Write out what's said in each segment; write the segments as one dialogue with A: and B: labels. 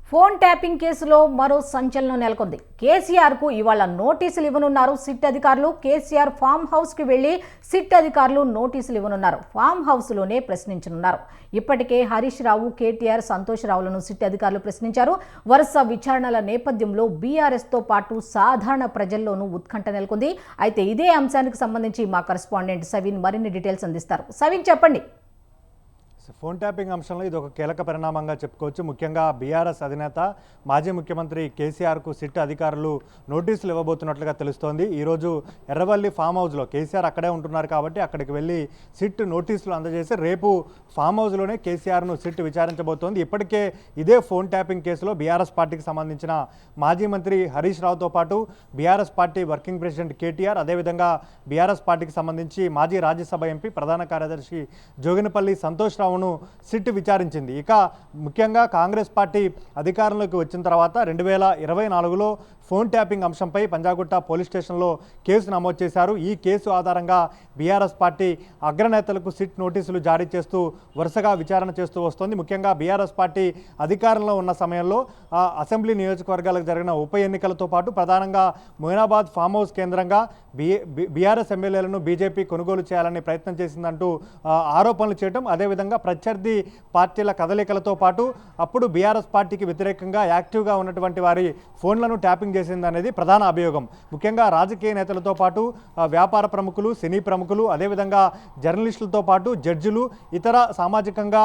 A: Phone tapping కేసులో మరో సంచలనం నెలకొంది. కేసీఆర్కు ఇవాళ నోటీసులు ఇవ్వనున్నారు సిట్ అధికారులు. కేసీఆర్ ఫామ్ హౌస్కి వెళ్లి సిట్ అధికారులు నోటీసులు ఇవ్వనున్నారు. ఫామ్ హౌస్లోనే ప్రశ్నించనున్నారు. ఇప్పటికే హరీష్ రావు, కేటీఆర్, సంతోష్ రావులను సిట్ అధికారులు ప్రశ్నించారు. వరుస విచారణల నేపథ్యంలో బీఆర్ఎస్తో పాటు సాధారణ ప్రజల్లోనూ ఉత్కంఠ నెలకొంది. అయితే ఇదే అంశానికి సంబంధించి మా కరెస్పాండెంట్ సవిన్ మరిన్ని డీటెయిల్స్ అందిస్తారు. సవిన్, చెప్పండి.
B: ఫోన్ ట్యాపింగ్ అంశంలో ఇది ఒక కీలక పరిణామంగా చెప్పుకోవచ్చు. ముఖ్యంగా బీఆర్ఎస్ అధినేత మాజీ ముఖ్యమంత్రి కేసీఆర్కు సిట్ అధికారులు నోటీసులు ఇవ్వబోతున్నట్లుగా తెలుస్తోంది. ఈరోజు ఎర్రవల్లి ఫామ్ హౌస్లో కేసీఆర్ అక్కడే ఉంటున్నారు కాబట్టి అక్కడికి వెళ్ళి సిట్ నోటీసులు అందజేసి రేపు ఫామ్ హౌస్లోనే కేసీఆర్ను సిట్ విచారించబోతోంది. ఇప్పటికే ఇదే ఫోన్ ట్యాపింగ్ కేసులో బీఆర్ఎస్ పార్టీకి సంబంధించిన మాజీ మంత్రి హరీష్ రావుతో పాటు BRS party working president KTR, అదేవిధంగా బీఆర్ఎస్ పార్టీకి సంబంధించి మాజీ రాజ్యసభ ఎంపీ, ప్రధాన కార్యదర్శి జోగినపల్లి సంతోష్ రావు సిట్ విచారించింది. ఇక ముఖ్యంగా కాంగ్రెస్ పార్టీ అధికారంలోకి వచ్చిన తర్వాత 2024లో ఫోన్ ట్యాపింగ్ అంశంపై పంజాగుట్ట పోలీస్ స్టేషన్లో కేసు నమోదు చేశారు. ఈ కేసు ఆధారంగా బీఆర్ఎస్ పార్టీ అగ్రనేతలకు సిట్ నోటీసులు జారీ చేస్తూ వరుసగా విచారణ చేస్తూ వస్తోంది. ముఖ్యంగా బీఆర్ఎస్ పార్టీ అధికారంలో ఉన్న సమయంలో అసెంబ్లీ నియోజకవర్గాలకు జరిగిన ఉప ఎన్నికలతో పాటు ప్రధానంగా మొయినాబాద్ ఫామ్ హౌస్ కేంద్రంగా బీఆర్ఎస్ ఎమ్మెల్యేలను బీజేపీ కొనుగోలు చేయాలని ప్రయత్నం చేసిందంటూ ఆరోపణలు చేయడం, అదేవిధంగా ప్రత్యర్థి పార్టీల కదలికలతో పాటు అప్పుడు బీఆర్ఎస్ పార్టీకి వ్యతిరేకంగా యాక్టివ్గా ఉన్నటువంటి వారి ఫోన్లను ట్యాపింగ్ చేసిందనేది ప్రధాన అభియోగం. ముఖ్యంగా రాజకీయ నేతలతో పాటు వ్యాపార ప్రముఖులు, సినీ ప్రముఖులు, అదేవిధంగా జర్నలిస్టులతో పాటు జడ్జిలు, ఇతర సామాజికంగా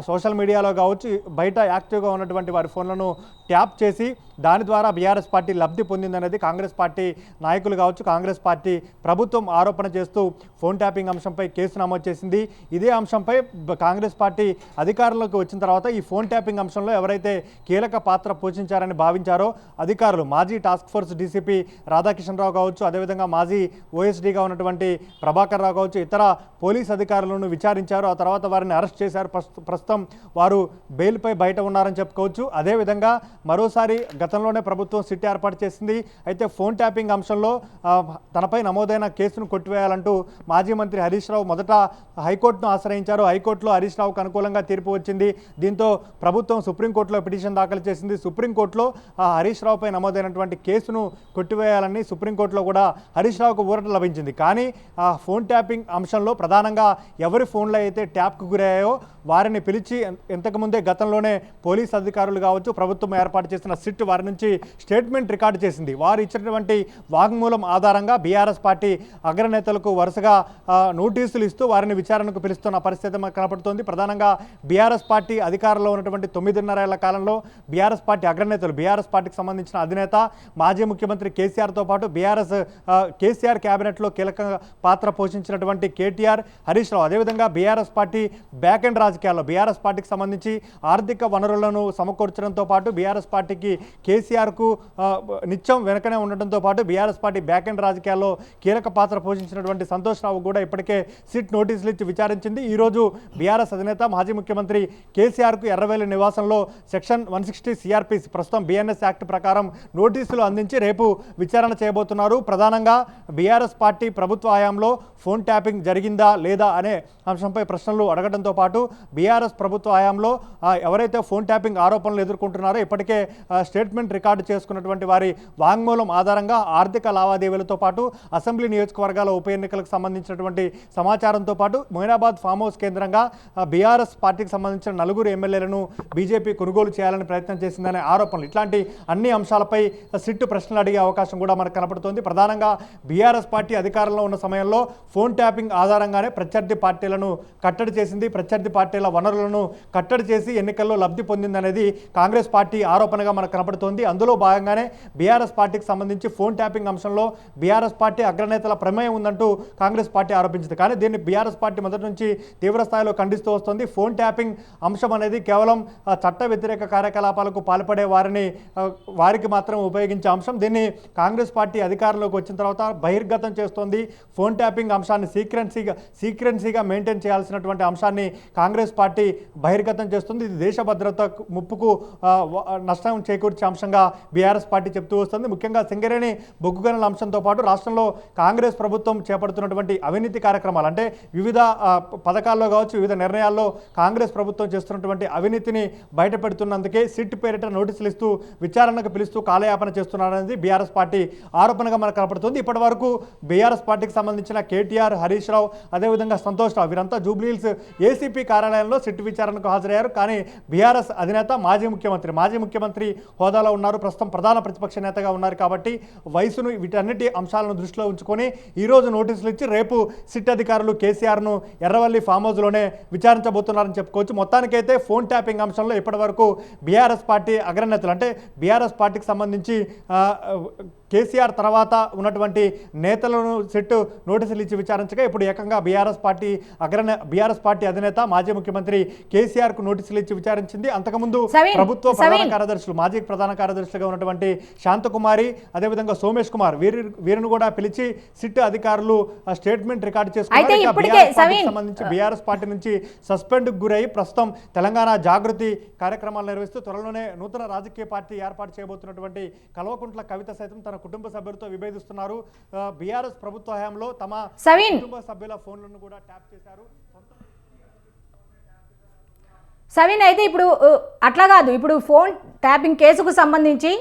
B: సోషల్ మీడియాలో కావచ్చు బయట యాక్టివ్గా ఉన్నటువంటి వారి ఫోన్లను ట్యాప్ చేసి దాని ద్వారా బీఆర్ఎస్ పార్టీ లబ్ధి పొందిందనేది కాంగ్రెస్ పార్టీ నాయకులు కావచ్చు, కాంగ్రెస్ పార్టీ ప్రభుత్వం ఆరోపణ చేస్తూ ఫోన్ ట్యాపింగ్ అంశంపై కేసు నమోదు చేసింది. ఇదే అంశంపై కాంగ్రెస్ పార్టీ అధికారంలోకి వచ్చిన తర్వాత ఈ ఫోన్ ట్యాపింగ్ అంశంలో ఎవరైతే కీలక పాత్ర పోషించారని భావించారో అధికారులు, మాజీ టాస్క్ ఫోర్స్ డీసీపీ రాధాకిషన్ రావు కావచ్చు, అదేవిధంగా మాజీ ఓఎస్డీగా ఉన్నటువంటి ప్రభాకర్ రావు కావచ్చు, ఇతర పోలీస్ అధికారులను విచారించారు. ఆ తర్వాత వారిని అరెస్ట్ చేశారు. ప్రస్తుతం వారు బెయిల్పై బయట ఉన్నారని చెప్పుకోవచ్చు. అదేవిధంగా మరోసారి గతంలోనే ప్రభుత్వం సిట్ ఏర్పాటు చేసింది. అయితే ఫోన్ ట్యాపింగ్ అంశంలో తనపై నమోదైన కేసును కొట్టివేయాలంటూ మాజీ మంత్రి హరీష్ రావు మొదట హైకోర్టును ఆశ్రయించారు. హైకోర్టులో హరీష్ రావుకు అనుకూలంగా తీర్పు వచ్చింది. దీంతో ప్రభుత్వం సుప్రీంకోర్టులో పిటిషన్ దాఖలు చేసింది. సుప్రీంకోర్టులో హరీష్ రావుపై నమోదైనటువంటి కేసును కొట్టివేయాలని సుప్రీంకోర్టులో కూడా హరీష్ రావుకు ఊరట లభించింది. కానీ ఫోన్ ట్యాపింగ్ అంశంలో ప్రధానంగా ఎవరి ఫోన్లో అయితే ట్యాప్కు గురయ్యాయో వారిని పిలిచి ఇంతకుముందే గతంలోనే పోలీస్ అధికారులు కావచ్చు, ప్రభుత్వం ఏర్పాటు చేసిన సిట్ వారి నుంచి స్టేట్మెంట్ రికార్డు చేసింది. వారు ఇచ్చినటువంటి వాగ్మూలం ఆధారంగా బీఆర్ఎస్ పార్టీ అగ్రనేతలకు వరుసగా నోటీసులు ఇస్తూ వారిని విచారణకు పిలుస్తున్న పరిస్థితి మనకు కనపడుతోంది. ప్రధానంగా బీఆర్ఎస్ పార్టీ అధికారంలో ఉన్నటువంటి 9.5 ఏళ్ల కాలంలో బీఆర్ఎస్ పార్టీ అగ్రనేతలు, బీఆర్ఎస్ పార్టీకి సంబంధించిన అధినేత మాజీ ముఖ్యమంత్రి కేసీఆర్తో పాటు కేసీఆర్ క్యాబినెట్లో కీలక పాత్ర పోషించినటువంటి కేటీఆర్, హరీష్ రావు, అదేవిధంగా బీఆర్ఎస్ పార్టీ బ్యాక్ అండ్ రాజకీయాల్లో బీఆర్ఎస్ పార్టీకి సంబంధించి ఆర్థిక వనరులను సమకూర్చడంతో పాటు బీఆర్ఎస్ పార్టీకి కేసీఆర్కు నిత్యం వెనకనే ఉండటంతో పాటు బీఆర్ఎస్ పార్టీ బ్యాక్ అండ్ రాజకీయాల్లో కీలక పాత్ర పోషించినటువంటి సంతోష్ రావు కూడా ఇప్పటికే సిట్ నోటీసులు ఇచ్చి విచారించింది. ఈరోజు బీఆర్ఎస్ అధినేత మాజీ ముఖ్యమంత్రి కేసీఆర్కు ఎర్రవేలి నివాసంలో సెక్షన్ 160 సిఆర్పిసి ప్రస్తుతం బీఎన్ఎస్ యాక్ట్ ప్రకారం నోటీసులు అందించి రేపు విచారణ చేయబోతున్నారు. ప్రధానంగా బీఆర్ఎస్ పార్టీ ప్రభుత్వ హయాంలో ఫోన్ ట్యాపింగ్ జరిగిందా లేదా అనే అంశంపై ప్రశ్నలు అడగడంతో పాటు బీఆర్ఎస్ ప్రభుత్వ హయాంలో ఎవరైతే ఫోన్ ట్యాపింగ్ ఆరోపణలు ఎదుర్కొంటున్నారో ఇప్పటికే స్టేట్మెంట్ రికార్డు చేసుకున్నటువంటి వారి వాంగ్మూలం ఆధారంగా ఆర్థిక లావాదేవీలతో పాటు అసెంబ్లీ నియోజకవర్గాల ఉప ఎన్నికలకు సంబంధించినటువంటి సమాచారంతో పాటు మొయినాబాద్ ఫామ్ హౌస్ కేంద్రంగా బీఆర్ఎస్ పార్టీకి సంబంధించిన 4 ఎమ్మెల్యేలను బీజేపీ కొనుగోలు చేయాలని ప్రయత్నం చేసిందనే ఆరోపణలు, ఇట్లాంటి అన్ని అంశాలపై సిట్ ప్రశ్నలు అడిగే అవకాశం కూడా మనకు కనపడుతోంది. ప్రధానంగా బీఆర్ఎస్ పార్టీ అధికారంలో ఉన్న సమయంలో ఫోన్ ట్యాపింగ్ ఆధారంగానే ప్రత్యర్థి పార్టీలను కట్టడి చేసింది, ప్రత్యర్థి పార్టీల వనరులను కట్టడి చేసి ఎన్నికల్లో లబ్ధి పొందిందనేది కాంగ్రెస్ పార్టీ ఆరోపణగా మనకు కనపడుతోంది. అందులో భాగంగానే బీఆర్ఎస్ పార్టీకి సంబంధించి ఫోన్ ట్యాపింగ్ అంశంలో బీఆర్ఎస్ పార్టీ అగ్రనేతల ప్రమేయం ఉందంటూ కాంగ్రెస్ పార్టీ ఆరోపించింది. కానీ దీన్ని బీఆర్ఎస్ పార్టీ మొదటి నుంచి తీవ్ర స్థాయిలో ఖండిస్తూ వస్తుంది. ఫోన్ ట్యాపింగ్ అంశం అనేది కేవలం చట్ట వ్యతిరేక కార్యకలాపాలకు పాల్పడే వారికి మాత్రం ఉపయోగించే అంశం. దీన్ని కాంగ్రెస్ పార్టీ అధికారంలోకి వచ్చిన తర్వాత బహిర్గతం చేస్తోంది. ఫోన్ ట్యాపింగ్ అంశాన్ని సీక్రెన్సీగా మెయింటైన్ చేయాల్సినటువంటి అంశాన్ని కాంగ్రెస్ కాంగ్రెస్ పార్టీ బహిర్గతం చేస్తుంది. ఇది దేశ భద్రత ముప్పుకు నష్టం చేకూర్చే అంశంగా బీఆర్ఎస్ పార్టీ చెప్తూ వస్తుంది. ముఖ్యంగా సింగరేణి బొగ్గు గనుల అంశంతో పాటు రాష్ట్రంలో కాంగ్రెస్ ప్రభుత్వం చేపడుతున్నటువంటి అవినీతి కార్యక్రమాలు, అంటే వివిధ పథకాల్లో కావచ్చు, వివిధ నిర్ణయాల్లో కాంగ్రెస్ ప్రభుత్వం చేస్తున్నటువంటి అవినీతిని బయటపెడుతున్నందుకే సిట్ పేరిట నోటీసులు ఇస్తూ విచారణకు పిలుస్తూ కాలయాపన చేస్తున్నారనేది బీఆర్ఎస్ పార్టీ ఆరోపణగా మనకు కనపడుతుంది. ఇప్పటి వరకు బీఆర్ఎస్ పార్టీకి సంబంధించిన కేటీఆర్, హరీష్ రావు, అదేవిధంగా సంతోష్ రావు వీరంతా జూబ్లీహిల్స్ ఏసీపీ కార్యాలయంలో సిట్ విచారణకు హాజరయ్యారు. కానీ బీఆర్ఎస్ అధినేత మాజీ ముఖ్యమంత్రి హోదాలో ఉన్నారు, ప్రస్తుతం ప్రధాన ప్రతిపక్ష నేతగా ఉన్నారు. కాబట్టి వయసును వీటన్నిటి అంశాలను దృష్టిలో ఉంచుకొని ఈరోజు నోటీసులు ఇచ్చి రేపు సిట్ అధికారులు కేసీఆర్ను ఎర్రవల్లి ఫామ్ హౌస్లోనే విచారించబోతున్నారని చెప్పుకోవచ్చు. మొత్తానికైతే ఫోన్ ట్యాపింగ్ అంశంలో ఇప్పటివరకు బీఆర్ఎస్ పార్టీ అగ్రనేతలు, అంటే బీఆర్ఎస్ పార్టీకి సంబంధించి కేసీఆర్ తర్వాత ఉన్నటువంటి నేతలను సిట్ నోటీసులు ఇచ్చి విచారించగా ఇప్పుడు ఏకంగా బీఆర్ఎస్ పార్టీ అధినేత మాజీ ముఖ్యమంత్రి కేసీఆర్కు నోటీసులు ఇచ్చి విచారించింది. అంతకుముందు ప్రభుత్వ ప్రధాన కార్యదర్శులు, మాజీ ప్రధాన కార్యదర్శులుగా ఉన్నటువంటి శాంతకుమారి, అదేవిధంగా సోమేష్ కుమార్ వీరిని కూడా పిలిచి సిట్ అధికారులు స్టేట్మెంట్ రికార్డు చేసుకున్నారు. సంబంధించి బీఆర్ఎస్ పార్టీ నుంచి సస్పెండ్ గురై ప్రస్తుతం తెలంగాణ జాగృతి కార్యక్రమాలు నిర్వహిస్తూ త్వరలోనే నూతన రాజకీయ పార్టీ ఏర్పాటు చేయబోతున్నటువంటి కల్వకుంట్ల కవిత సైతం తన కుటుంబ సభ్యులతో విభేదిస్తున్నారు. బీఆర్ఎస్ ప్రభుత్వ హయాంలో తమ కుటుంబ సభ్యుల ఫోన్లను కూడా ట్యాప్ చేశారు.
A: సవీన్, అయితే ఇప్పుడు అట్లా కాదు, ఇప్పుడు ఫోన్ ట్యాపింగ్ కేసుకు సంబంధించి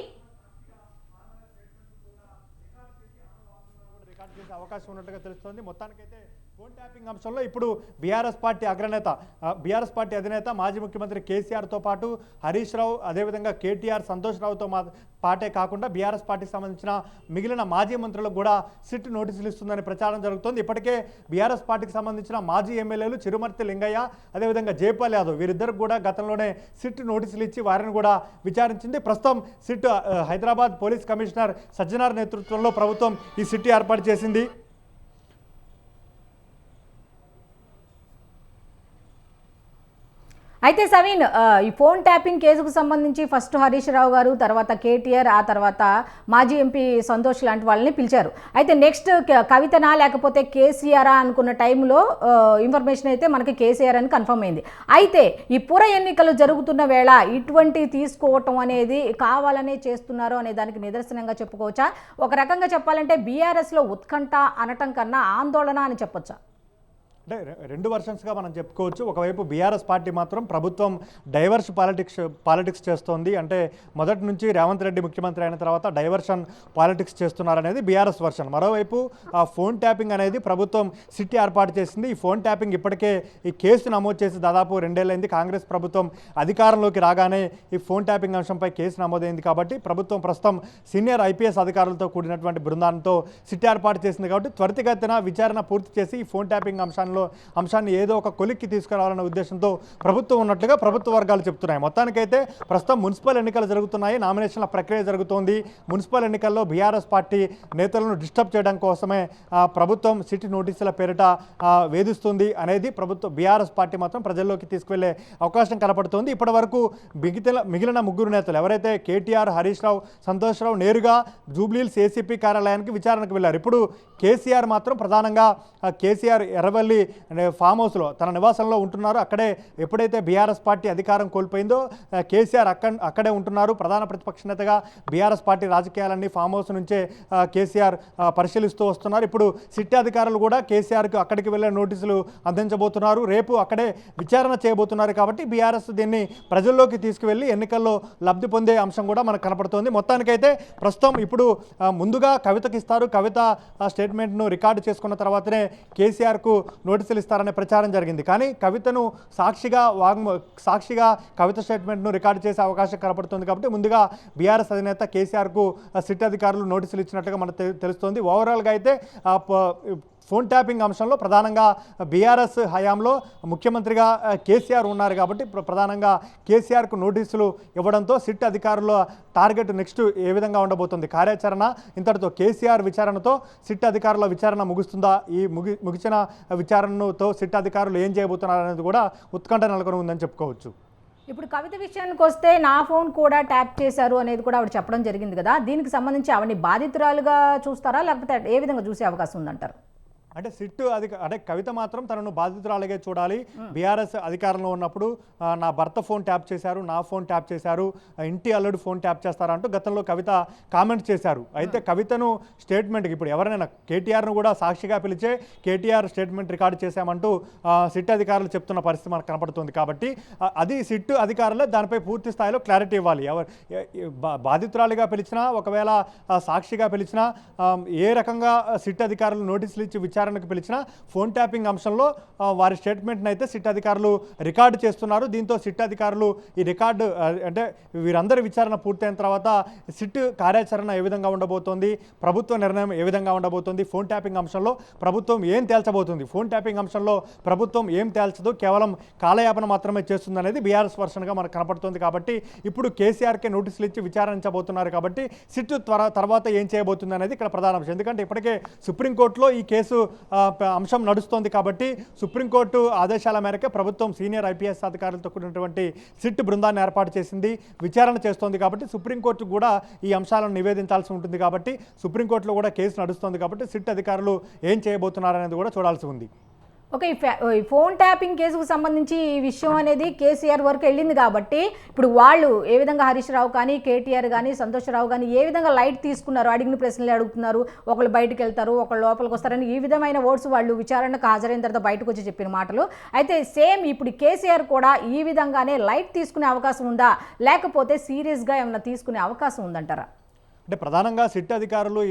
B: రికార్డు చేసే అవకాశం ఉన్నట్టుగా తెలుస్తోంది. మొత్తానికైతే ఫోన్ ట్యాపింగ్ అంశంలో ఇప్పుడు బీఆర్ఎస్ పార్టీ అధినేత మాజీ ముఖ్యమంత్రి కేసీఆర్తో పాటు హరీష్ రావు, అదేవిధంగా కేటీఆర్, సంతోష్ రావుతో పాటే కాకుండా బీఆర్ఎస్ పార్టీకి సంబంధించిన మిగిలిన మాజీ మంత్రులకు కూడా సిట్ నోటీసులు ఇస్తుందని ప్రచారం జరుగుతోంది. ఇప్పటికే బీఆర్ఎస్ పార్టీకి సంబంధించిన మాజీ ఎమ్మెల్యేలు చిరుమర్తి లింగయ్య, అదేవిధంగా జైపాల్ యాదవ్ వీరిద్దరికి కూడా గతంలోనే సిట్ నోటీసులు ఇచ్చి వారిని కూడా విచారించింది. ప్రస్తుతం SIT Hyderabad police commissioner Sajjanar నేతృత్వంలో ప్రభుత్వం ఈ సిట్ ఏర్పాటు చేసింది.
A: అయితే సవీన్, ఈ ఫోన్ ట్యాపింగ్ కేసుకు సంబంధించి ఫస్ట్ హరీష్ రావు గారు, తర్వాత కేటీఆర్, ఆ తర్వాత మాజీ ఎంపీ సంతోష్ లాంటి వాళ్ళని పిలిచారు. అయితే నెక్స్ట్ కవితనా లేకపోతే కేసీఆరా అనుకున్న టైంలో ఇన్ఫర్మేషన్ అయితే మనకి కేసీఆర్ అని కన్ఫర్మ్ అయింది. అయితే ఈ పుర ఎన్నికలు జరుగుతున్న వేళ ఇటువంటి తీసుకోవటం అనేది కావాలనే చేస్తున్నారు అనే దానికి నిదర్శనంగా చెప్పుకోవచ్చా? ఒక రకంగా చెప్పాలంటే బీఆర్ఎస్లో ఉత్కంఠ అనటం కన్నా ఆందోళన అని చెప్పొచ్చా?
B: అంటే రెండు వర్షన్స్గా మనం చెప్పుకోవచ్చు. ఒకవైపు బీఆర్ఎస్ పార్టీ మాత్రం ప్రభుత్వం డైవర్స్ పాలిటిక్స్ చేస్తోంది. అంటే మొదటి నుంచి రేవంత్ రెడ్డి ముఖ్యమంత్రి అయిన తర్వాత డైవర్షన్ పాలిటిక్స్ చేస్తున్నారనేది బీఆర్ఎస్ వర్షన్. మరోవైపు ఆ ఫోన్ ట్యాపింగ్ అనేది ప్రభుత్వం సిట్ ఏర్పాటు చేసింది. ఈ ఫోన్ ట్యాపింగ్ ఇప్పటికే ఈ కేసు నమోదు చేసి దాదాపు 2 ఏళ్ళైంది. కాంగ్రెస్ ప్రభుత్వం అధికారంలోకి రాగానే ఈ ఫోన్ ట్యాపింగ్ అంశంపై కేసు నమోదైంది. కాబట్టి ప్రభుత్వం ప్రస్తుతం సీనియర్ ఐపీఎస్ అధికారులతో కూడినటువంటి బృందాలతో సిట్ ఏర్పాటు చేసింది. కాబట్టి త్వరితగతిన విచారణ పూర్తి చేసి ఈ ఫోన్ ట్యాపింగ్ అంశాన్ని ఏదో ఒక కొలిక్కి తీసుకురావాలనే ఉద్దేశంతో ప్రభుత్వం ఉన్నట్లుగా ప్రభుత్వ వర్గాలు చెప్తున్నాయి. మొత్తానికైతే ప్రస్తుతం మున్సిపల్ ఎన్నికలు జరుగుతున్నాయి, నామినేషన్ల ప్రక్రియ జరుగుతోంది. మున్సిపల్ ఎన్నికల్లో బీఆర్ఎస్ పార్టీ నేతలను డిస్టర్బ్ చేయడం కోసమే ప్రభుత్వం సిటీ నోటీసుల పేరిట వేధిస్తుంది అనేది బీఆర్ఎస్ పార్టీ మాత్రం ప్రజల్లోకి తీసుకువెళ్లే అవకాశం కనపడుతోంది. ఇప్పటి వరకు మిగిలిన ముగ్గురు నేతలు ఎవరైతే కేటీఆర్, హరీష్ రావు, సంతోష్ రావు నేరుగా జూబ్లీహిల్స్ ఏసీపీ కార్యాలయానికి విచారణకు వెళ్లారు. ఇప్పుడు కేసీఆర్ మాత్రం ప్రధానంగా కేసీఆర్ ఎర్రవల్లి ఫామ్ హౌస్లో తన నివాసంలో ఉంటున్నారు. అక్కడే ఎప్పుడైతే బీఆర్ఎస్ పార్టీ అధికారం కోల్పోయిందో కేసీఆర్ అక్కడే ఉంటున్నారు. ప్రధాన ప్రతిపక్ష నేతగా బీఆర్ఎస్ పార్టీ రాజకీయాలన్నీ ఫామ్ హౌస్ నుంచే కేసీఆర్ పరిశీలిస్తూ వస్తున్నారు. ఇప్పుడు సిట్ అధికారులు కూడా కేసీఆర్కు అక్కడికి వెళ్ళే నోటీసులు అందించబోతున్నారు. రేపు అక్కడే విచారణ చేయబోతున్నారు. కాబట్టి బీఆర్ఎస్ దీన్ని ప్రజల్లోకి తీసుకువెళ్ళి ఎన్నికల్లో లబ్ధి పొందే అంశం కూడా మనకు కనపడుతోంది. మొత్తానికైతే ప్రస్తుతం ఇప్పుడు ముందుగా కవితకి ఇస్తారు. కవిత స్టేట్మెంట్ను రికార్డు చేసుకున్న తర్వాతనే కేసీఆర్కు నోటీసులు ఇస్తారనే ప్రచారం జరిగింది. కానీ కవితను సాక్షిగా కవిత స్టేట్మెంట్ను రికార్డు చేసే అవకాశం కనపడుతుంది. కాబట్టి ముందుగా బీఆర్ఎస్ అధినేత కేసీఆర్కు సిట్ అధికారులు నోటీసులు ఇచ్చినట్టుగా మనకు తెలుస్తోంది. ఓవరాల్గా అయితే ఫోన్ ట్యాపింగ్ అంశంలో ప్రధానంగా బీఆర్ఎస్ హయాంలో ముఖ్యమంత్రిగా కేసీఆర్ ఉన్నారు. కాబట్టి ప్రధానంగా కేసీఆర్కు నోటీసులు ఇవ్వడంతో సిట్ అధికారుల టార్గెట్ నెక్స్ట్ ఏ విధంగా ఉండబోతుంది కార్యాచరణ, ఇంతటితో కేసీఆర్ విచారణతో సిట్ అధికారుల విచారణ ముగుస్తుందా, ఈ ముగిసిన విచారణతో సిట్ అధికారులు ఏం చేయబోతున్నారు అనేది కూడా ఉత్కంఠ నెలకొని ఉందని చెప్పుకోవచ్చు.
A: ఇప్పుడు కవిత విషయానికి వస్తే నా ఫోన్ కూడా ట్యాప్ చేశారు అనేది కూడా ఆవిడ చెప్పడం జరిగింది కదా, దీనికి సంబంధించి ఆవిడని బాధితురాలుగా చూస్తారా లేకపోతే ఏ విధంగా చూసే అవకాశం ఉందంటారు?
B: అంటే సిట్ అంటే కవిత మాత్రం తనను బాధితురాలుగా చూడాలి. బీఆర్ఎస్ అధికారంలో ఉన్నప్పుడు నా భర్త ఫోన్ ట్యాప్ చేశారు, నా ఫోన్ ట్యాప్ చేశారు, ఇంటి అల్లుడు ఫోన్ ట్యాప్ చేస్తారంటూ గతంలో కవిత కామెంట్ చేశారు. అయితే కవితను స్టేట్మెంట్కి ఇప్పుడు ఎవరైనా కేటీఆర్ను కూడా సాక్షిగా పిలిచే కేటీఆర్ స్టేట్మెంట్ రికార్డు చేశామంటూ సిట్ అధికారులు చెప్తున్న పరిస్థితి మనకు కనపడుతుంది. కాబట్టి అది సిట్ అధికారులే దానిపై పూర్తి స్థాయిలో క్లారిటీ ఇవ్వాలి. బాధితురాలిగా పిలిచినా, ఒకవేళ సాక్షిగా పిలిచినా, ఏ రకంగా సిట్ అధికారులు నోటీసులు ఇచ్చి విచారణకు పిలిచినా ఫోన్ ట్యాపింగ్ అంశంలో వారి స్టేట్మెంట్ని అయితే సిట్ అధికారులు రికార్డు చేస్తున్నారు. దీంతో సిట్ అధికారులు ఈ రికార్డు అంటే వీరందరి విచారణ పూర్తయిన తర్వాత సిట్ కార్యాచరణ ఏ విధంగా ఉండబోతోంది, ప్రభుత్వ నిర్ణయం ఏ విధంగా ఉండబోతోంది, ఫోన్ ట్యాపింగ్ అంశంలో ప్రభుత్వం ఏం తేల్చబోతుంది, ఫోన్ ట్యాపింగ్ అంశంలో ప్రభుత్వం ఏం తేల్చదు, కేవలం కాలయాపన మాత్రమే చేస్తుంది అనేది బీఆర్ఎస్ వర్షన్గా మనకు కనపడుతుంది. కాబట్టి ఇప్పుడు కేసీఆర్కే నోటీసులు ఇచ్చి విచారించబోతున్నారు. కాబట్టి సిట్ తర్వాత ఏం చేయబోతుంది అనేది ఇక్కడ ప్రధాన అంశం. ఎందుకంటే ఇప్పటికే సుప్రీంకోర్టులో ఈ కేసు అంశం నడుస్తోంది. కాబట్టి సుప్రీంకోర్టు ఆదేశాల మేరకే ప్రభుత్వం సీనియర్ ఐపీఎస్ అధికారులతో కూడినటువంటి సిట్ బృందాన్ని ఏర్పాటు చేసింది, విచారణ చేస్తోంది. కాబట్టి సుప్రీంకోర్టు కూడా ఈ అంశాలను నివేదించాల్సి ఉంటుంది. కాబట్టి సుప్రీంకోర్టులో కూడా కేసు నడుస్తోంది. కాబట్టి సిట్ అధికారులు ఏం చేయబోతున్నారనేది కూడా చూడాల్సి ఉంది.
A: ఓకే, ఈ ఫోన్ ట్యాపింగ్ కేసుకు సంబంధించి ఈ విషయం అనేది కేసీఆర్ వరకు వెళ్ళింది. కాబట్టి ఇప్పుడు వాళ్ళు ఏ విధంగా హరీష్ రావు కానీ, కేటీఆర్ కానీ, సంతోషరావు కానీ ఏ విధంగా లైట్ తీసుకున్నారు, అడిగిన ప్రశ్నలు అడుగుతున్నారు, ఒకళ్ళు బయటకు వెళ్తారు, ఒకళ్ళు లోపలికి వస్తారని ఈ విధమైన వర్డ్స్ వాళ్ళు విచారణకు హాజరైన తర్వాత బయటకు వచ్చి చెప్పిన మాటలు. అయితే సేమ్ ఇప్పుడు కేసీఆర్ కూడా ఈ విధంగానే లైట్ తీసుకునే అవకాశం ఉందా, లేకపోతే సీరియస్గా ఏమైనా తీసుకునే అవకాశం ఉందంటారా?
B: అంటే ప్రధానంగా సిట్ అధికారులు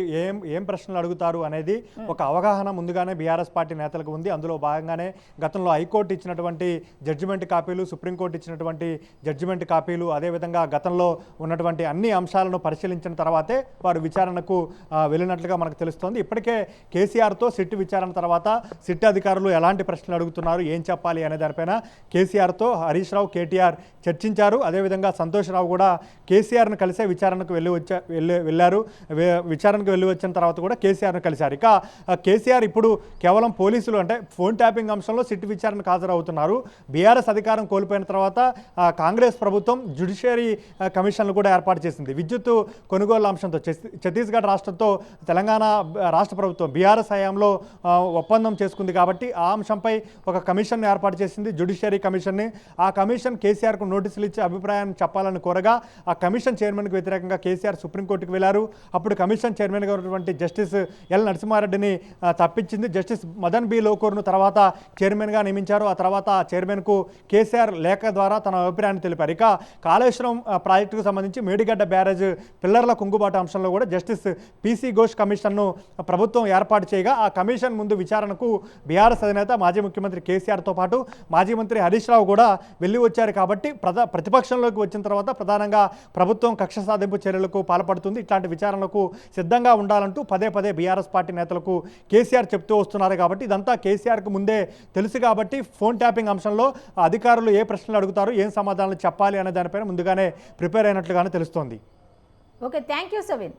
B: ఏం ప్రశ్నలు అడుగుతారు అనేది ఒక అవగాహన ముందుగానే బీఆర్ఎస్ పార్టీ నేతలకు ఉంది. అందులో భాగంగానే గతంలో హైకోర్టు ఇచ్చినటువంటి జడ్జిమెంట్ కాపీలు, సుప్రీంకోర్టు ఇచ్చినటువంటి జడ్జిమెంట్ కాపీలు, అదేవిధంగా గతంలో ఉన్నటువంటి అన్ని అంశాలను పరిశీలించిన తర్వాతే వారు విచారణకు వెళ్ళినట్లుగా మనకు తెలుస్తోంది. ఇప్పటికే కేసీఆర్తో సిట్ విచారణ తర్వాత సిట్ అధికారులు ఎలాంటి ప్రశ్నలు అడుగుతున్నారు, ఏం చెప్పాలి అనే దానిపైన కేసీఆర్తో హరీష్ రావు, కేటీఆర్ చర్చించారు. అదేవిధంగా సంతోషరావు కూడా కేసీఆర్ను కలిసే విచారణకు వెళ్ళారు. విచారణకు వెళ్ళి వచ్చిన తర్వాత కూడా కేసీఆర్ను కలిశారు. ఇక కేసీఆర్ ఇప్పుడు కేవలం పోలీసులు అంటే ఫోన్ ట్యాపింగ్ అంశంలో సిట్ విచారణకు హాజరవుతున్నారు. బీఆర్ఎస్ అధికారం కోల్పోయిన తర్వాత కాంగ్రెస్ ప్రభుత్వం జ్యుడిషియరీ కమిషన్లు కూడా ఏర్పాటు చేసింది. విద్యుత్ కొనుగోలు అంశంతో ఛత్తీస్గఢ్ రాష్ట్రంతో తెలంగాణ రాష్ట్ర ప్రభుత్వం బీఆర్ఎస్ హయాంలో ఒప్పందం చేసుకుంది. కాబట్టి ఆ అంశంపై ఒక కమిషన్ ఏర్పాటు చేసింది, జ్యుడిషియరీ కమిషన్ని. ఆ కమిషన్ కేసీఆర్కు నోటీసులు ఇచ్చి అభిప్రాయాన్ని చెప్పాలని కోరగా ఆ కమిషన్ చైర్మన్కి వ్యతిరేకంగా కేసీఆర్ సుప్రీంకోర్టుకు వెళ్ళారు. అప్పుడు కమిషన్ చైర్మన్గా ఉన్నటువంటి జస్టిస్ ఎల్ నరసింహారెడ్డిని తప్పించింది. జస్టిస్ మదన్ బి లోకూర్ను తర్వాత చైర్మన్గా నియమించారు. ఆ తర్వాత చైర్మన్కు కేసీఆర్ లేఖ ద్వారా తన అభిప్రాయాన్ని తెలిపారు. ఇక కాళేశ్వరం ప్రాజెక్టుకు సంబంధించి మేడిగడ్డ బ్యారేజ్ పిల్లర్ల కుంగుబాటు అంశంలో కూడా జస్టిస్ పిసి ఘోష్ కమిషన్ను ప్రభుత్వం ఏర్పాటు చేయగా ఆ కమిషన్ ముందు విచారణకు బీఆర్ఎస్ అధినేత మాజీ ముఖ్యమంత్రి కేసీఆర్తో పాటు మాజీ మంత్రి హరీష్ రావు కూడా వెళ్ళి వచ్చారు. కాబట్టి ప్రతిపక్షంలోకి వచ్చిన తర్వాత ప్రధానంగా ప్రభుత్వం కక్ష సాధింపు చర్యలకు పాల్పడుతుంది. ఇట్లాంటి విచారణకు సిద్ధంగా ఉండాలంటూ పదే పదే బీఆర్ఎస్ పార్టీ నేతలకు కేసీఆర్ చెప్తూ వస్తున్నారు. కాబట్టి ఇదంతా కేసీఆర్కు ముందే తెలుసు. కాబట్టి ఫోన్ ట్యాపింగ్ అంశంలో అధికారులు ఏ ప్రశ్నలు అడుగుతారు, ఏం సమాధానాలు చెప్పాలి అనే దానిపైన ముందుగానే ప్రిపేర్ అయినట్లుగానే తెలుస్తోంది.
A: Okay, thank you సవిన్.